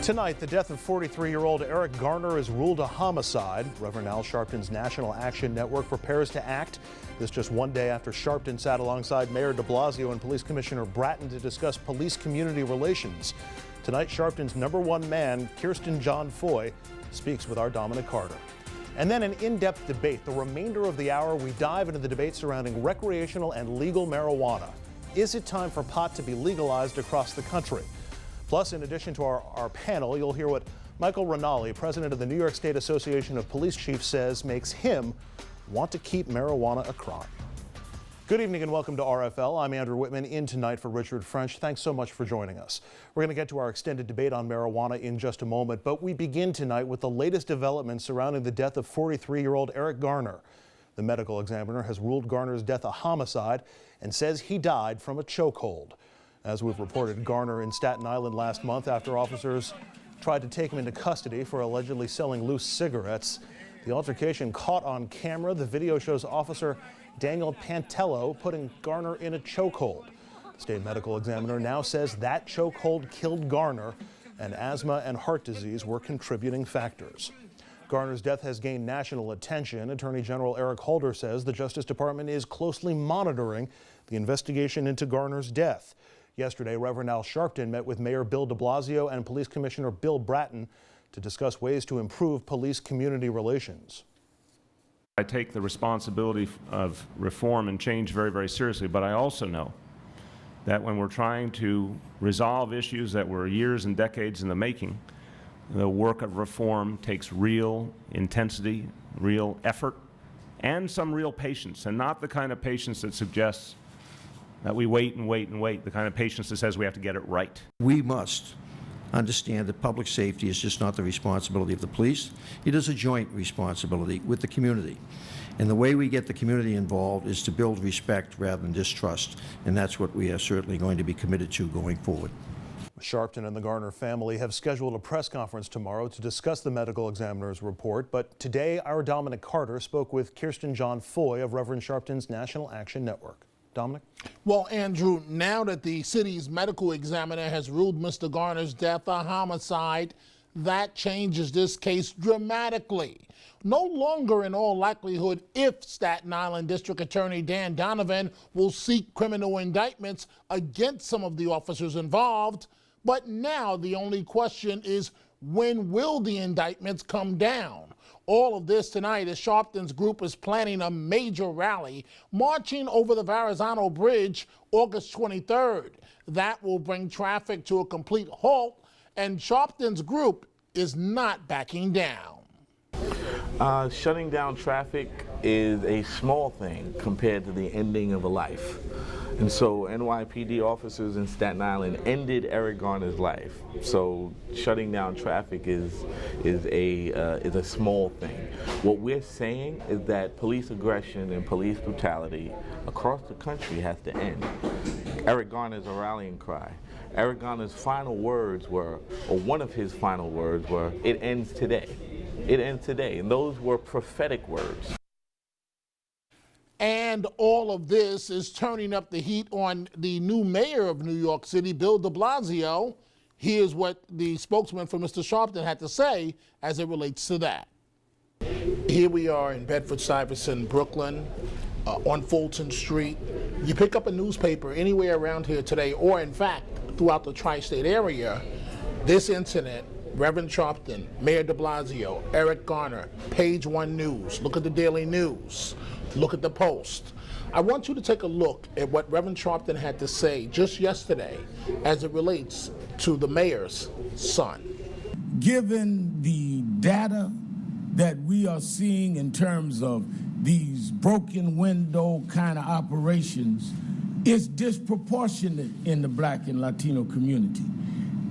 Tonight, the death of 43-year-old Eric Garner is ruled a homicide. Rev Sharpton's National Action Network prepares to act. This just one day after Sharpton sat alongside Mayor de Blasio and Police Commissioner Bratton to discuss police-community relations. Tonight, Sharpton's #1 man, Kirsten John Foy, speaks with our Dominic Carter. And then an in-depth debate. The remainder of the hour, we dive into the debate surrounding recreational and legal marijuana. Is it time for pot to be legalized across the country? Plus, in addition to our panel, you'll hear what Michael Rinaldi, president of the New York State Association of Police Chiefs, says makes him want to keep marijuana a crime. Good evening and welcome to RFL. I'm Andrew Whitman, in tonight for Richard French. Thanks so much for joining us. We're going to get to our extended debate on marijuana in just a moment, but we begin tonight with the latest developments surrounding the death of 43-year-old Eric Garner. The medical examiner has ruled Garner's death a homicide and says he died from a chokehold. As we've reported, Garner in Staten Island last month after officers tried to take him into custody for allegedly selling loose cigarettes. The altercation caught on camera. The video shows Officer Daniel Pantello putting Garner in a chokehold. The state medical examiner now says that chokehold killed Garner, and asthma and heart disease were contributing factors. Garner's death has gained national attention. Attorney General Eric Holder says the Justice Department is closely monitoring the investigation into Garner's death. Yesterday, Rev Sharpton met with Mayor Bill de Blasio and Police Commissioner Bill Bratton to discuss ways to improve police-community relations. I take the responsibility of reform and change very, very seriously, but I also know that when we're trying to resolve issues that were years and decades in the making, the work of reform takes real intensity, real effort, and some real patience, and not the kind of patience that suggests that we wait and wait and wait, the kind of patience that says we have to get it right. We must understand that public safety is just not the responsibility of the police. It is a joint responsibility with the community. And the way we get the community involved is to build respect rather than distrust. And that's what we are certainly going to be committed to going forward. Sharpton and the Garner family have scheduled a press conference tomorrow to discuss the medical examiner's report. But today, our Dominic Carter spoke with Kirsten John Foy of Rev Sharpton's National Action Network. Dominic? Well, Andrew, now that the city's medical examiner has ruled Mr. Garner's death a homicide, that changes this case dramatically. No longer, in all likelihood, if Staten Island District Attorney Dan Donovan will seek criminal indictments against some of the officers involved, but now the only question is, when will the indictments come down? All of this tonight as Sharpton's group is planning a major rally, marching over the Verrazano Bridge August 23rd. That will bring traffic to a complete halt, and Sharpton's group is not backing down. Shutting down traffic is a small thing compared to the ending of a life. And so NYPD officers in Staten Island ended Eric Garner's life. So shutting down traffic is a small thing. What we're saying is that police aggression and police brutality across the country has to end. Eric Garner's a rallying cry. Eric Garner's final words were, or one of his final words were, "It ends today." It ends today. And those were prophetic words. And all of this is turning up the heat on the new mayor of New York City, Bill de Blasio. Here's what the spokesman for Mr. Sharpton had to say as it relates to that. Here we are in Bedford-Stuyvesant, Brooklyn, on Fulton Street. You pick up a newspaper anywhere around here today, or in fact, throughout the tri-state area, this incident, Rev Sharpton, Mayor de Blasio, Eric Garner, Page One News, look at the Daily News, look at the Post. I want you to take a look at what Rev Sharpton had to say just yesterday as it relates to the mayor's son. Given the data that we are seeing in terms of these broken window kind of operations, it's disproportionate in the Black and Latino community.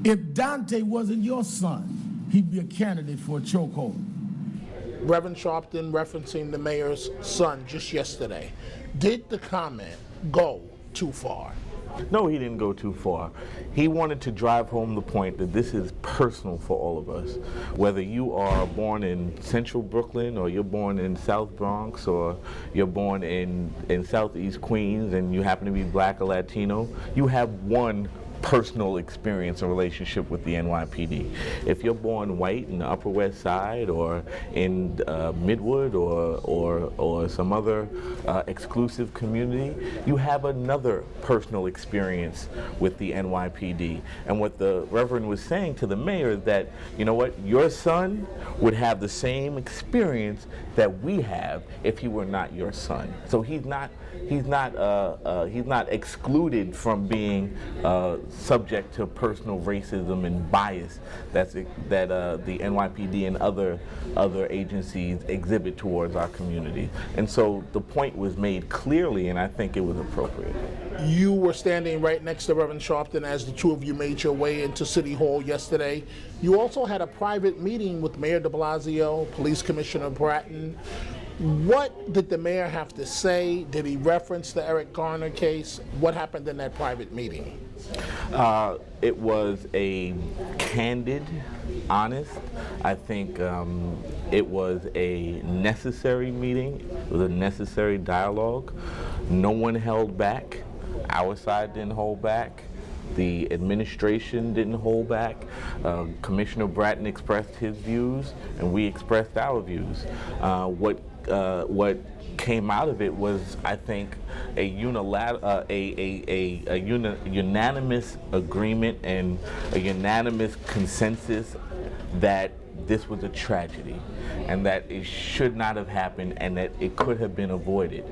If Dante wasn't your son, he'd be a candidate for a chokehold. Rev Sharpton referencing the mayor's son just yesterday. Did the comment go too far? No, he didn't go too far. He wanted to drive home the point that this is personal for all of us. Whether you are born in central Brooklyn, or you're born in South Bronx, or you're born in Southeast Queens and you happen to be Black or Latino, you have one personal experience or relationship with the NYPD. If you're born white in the Upper West Side or in Midwood or some other exclusive community, you have another personal experience with the NYPD. And what the Reverend was saying to the mayor is that, you know what, your son would have the same experience that we have if he were not your son. So he's not excluded from being subject to personal racism and bias that the NYPD and other agencies exhibit towards our community. And so the point was made clearly, and I think it was appropriate. You were standing right next to Rev Sharpton as the two of you made your way into City Hall yesterday. You also had a private meeting with Mayor de Blasio, Police Commissioner Bratton. What did the mayor have to say? Did he reference the Eric Garner case? What happened in that private meeting? It was a candid, honest, I think it was a necessary meeting. It was a necessary dialogue. No one held back. Our side didn't hold back. The administration didn't hold back. Commissioner Bratton expressed his views, and we expressed our views. What came out of it was, I think, a unanimous agreement and a unanimous consensus that this was a tragedy and that it should not have happened and that it could have been avoided.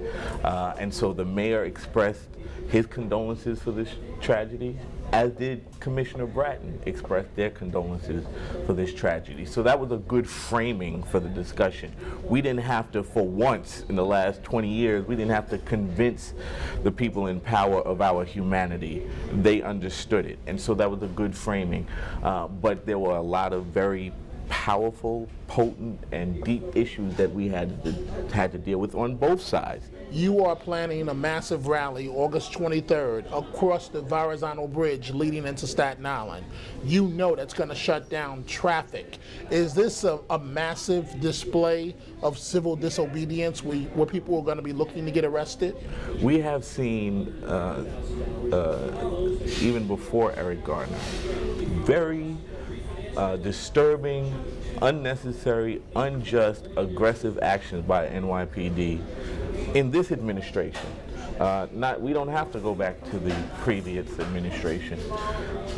And so the mayor expressed his condolences for this tragedy, as did Commissioner Bratton express their condolences for this tragedy. So that was a good framing for the discussion. We didn't have to, for once in the last 20 years, we didn't have to convince the people in power of our humanity. They understood it. And so that was a good framing. But there were a lot of very powerful, potent, and deep issues that we had to deal with on both sides. You are planning a massive rally August 23rd across the Verrazano Bridge leading into Staten Island. You know that's going to shut down traffic. Is this a massive display of civil disobedience where people are going to be looking to get arrested? We have seen, even before Eric Garner, very disturbing, unnecessary, unjust, aggressive actions by NYPD in this administration. We don't have to go back to the previous administration.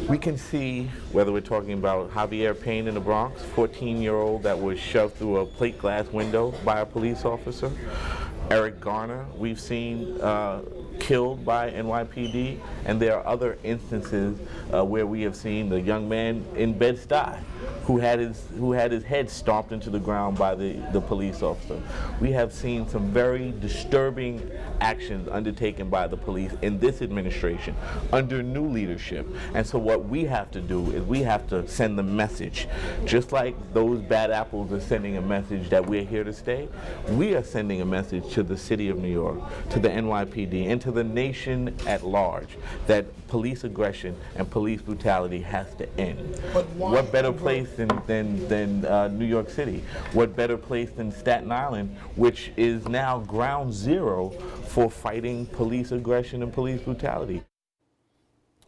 We can see, whether we're talking about Javier Payne in the Bronx, 14-year-old that was shoved through a plate glass window by a police officer. Eric Garner, we've seen killed by NYPD, and there are other instances where we have seen the young man in Bed-Stuy who had his head stomped into the ground by the police officer. We have seen some very disturbing actions undertaken by the police in this administration under new leadership. And so what we have to do is we have to send the message. Just like those bad apples are sending a message that we're here to stay, we are sending a message to the city of New York, to the NYPD, and to the nation at large that police aggression and police brutality has to end. But what better place than New York City? What better place than Staten Island, which is now ground zero for fighting police aggression and police brutality?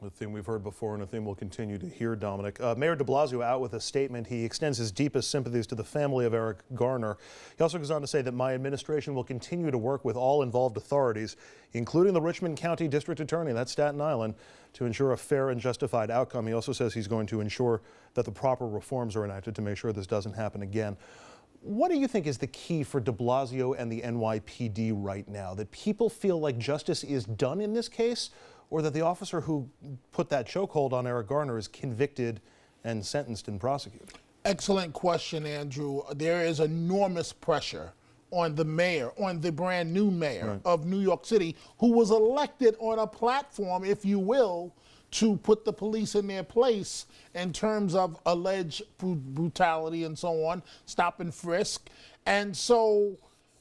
A theme we've heard before and a theme we'll continue to hear, Dominic. Mayor de Blasio out with a statement. He extends his deepest sympathies to the family of Eric Garner. He also goes on to say that my administration will continue to work with all involved authorities, including the Richmond County District Attorney, that's Staten Island, to ensure a fair and justified outcome. He also says he's going to ensure that the proper reforms are enacted to make sure this doesn't happen again. What do you think is the key for de Blasio and the NYPD right now? That people feel like justice is done in this case, or that the officer who put that chokehold on Eric Garner is convicted and sentenced and prosecuted? Excellent question, Andrew. There is enormous pressure on the mayor, on the brand new mayor of New York City, who was elected on a platform, if you will, to put the police in their place in terms of alleged brutality and so on, stop and frisk. And so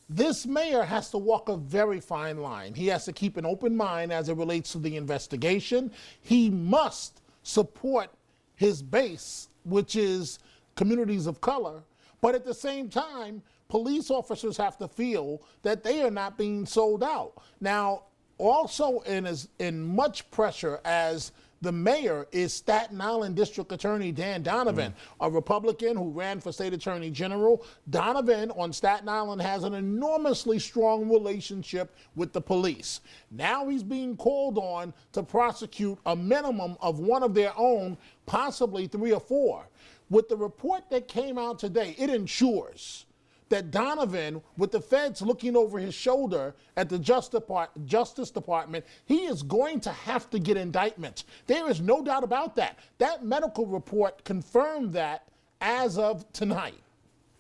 this mayor has to walk a very fine line. He has to keep an open mind as it relates to the investigation. He must support his base, which is communities of color, but at the same time, police officers have to feel that they are not being sold out. Now, also in much pressure as The mayor is Staten Island District Attorney Dan Donovan, a Republican who ran for state attorney general. Donovan on Staten Island has an enormously strong relationship with the police. Now he's being called on to prosecute a minimum of one of their own, possibly 3 or 4. With the report that came out today, it ensures that Donovan, with the feds looking over his shoulder at the Justice Department, he is going to have to get indictments. There is no doubt about that. That medical report confirmed that as of tonight.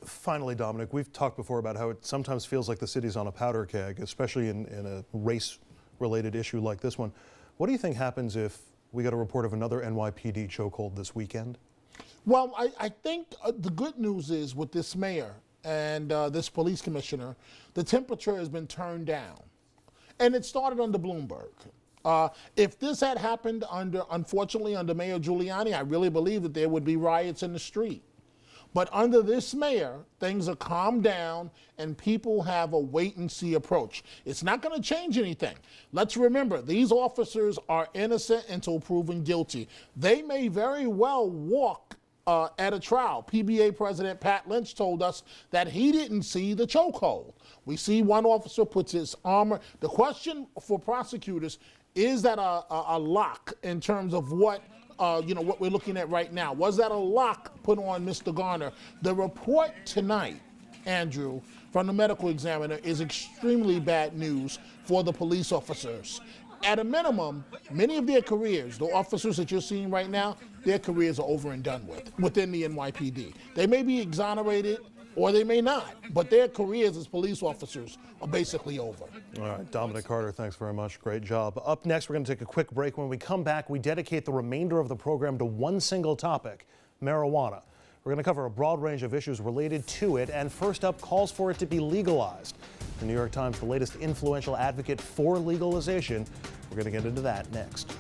Finally, Dominic, we've talked before about how it sometimes feels like the city's on a powder keg, especially in a race-related issue like this one. What do you think happens if we get a report of another NYPD chokehold this weekend? Well, I think the good news is with this mayor and this police commissioner, the temperature has been turned down. And it started under Bloomberg. If this had happened unfortunately under Mayor Giuliani, I really believe that there would be riots in the street. But under this mayor, things are calmed down and people have a wait and see approach. It's not going to change anything. Let's remember, these officers are innocent until proven guilty. They may very well walk at a trial. PBA President Pat Lynch told us that he didn't see the chokehold. We see one officer puts his armor. The question for prosecutors, is that a lock in terms of what what we're looking at right now? Was that a lock put on Mr. Garner? The report tonight, Andrew, from the medical examiner is extremely bad news for the police officers. At a minimum, many of their careers, the officers that you're seeing right now, their careers are over and done with within the NYPD. They may be exonerated or they may not, but their careers as police officers are basically over. All right, Dominic Carter, thanks very much. Great job. Up next, we're going to take a quick break. When we come back, we dedicate the remainder of the program to one single topic, marijuana. We're going to cover a broad range of issues related to it, and first up, calls for it to be legalized. The New York Times, the latest influential advocate for legalization. We're going to get into that next.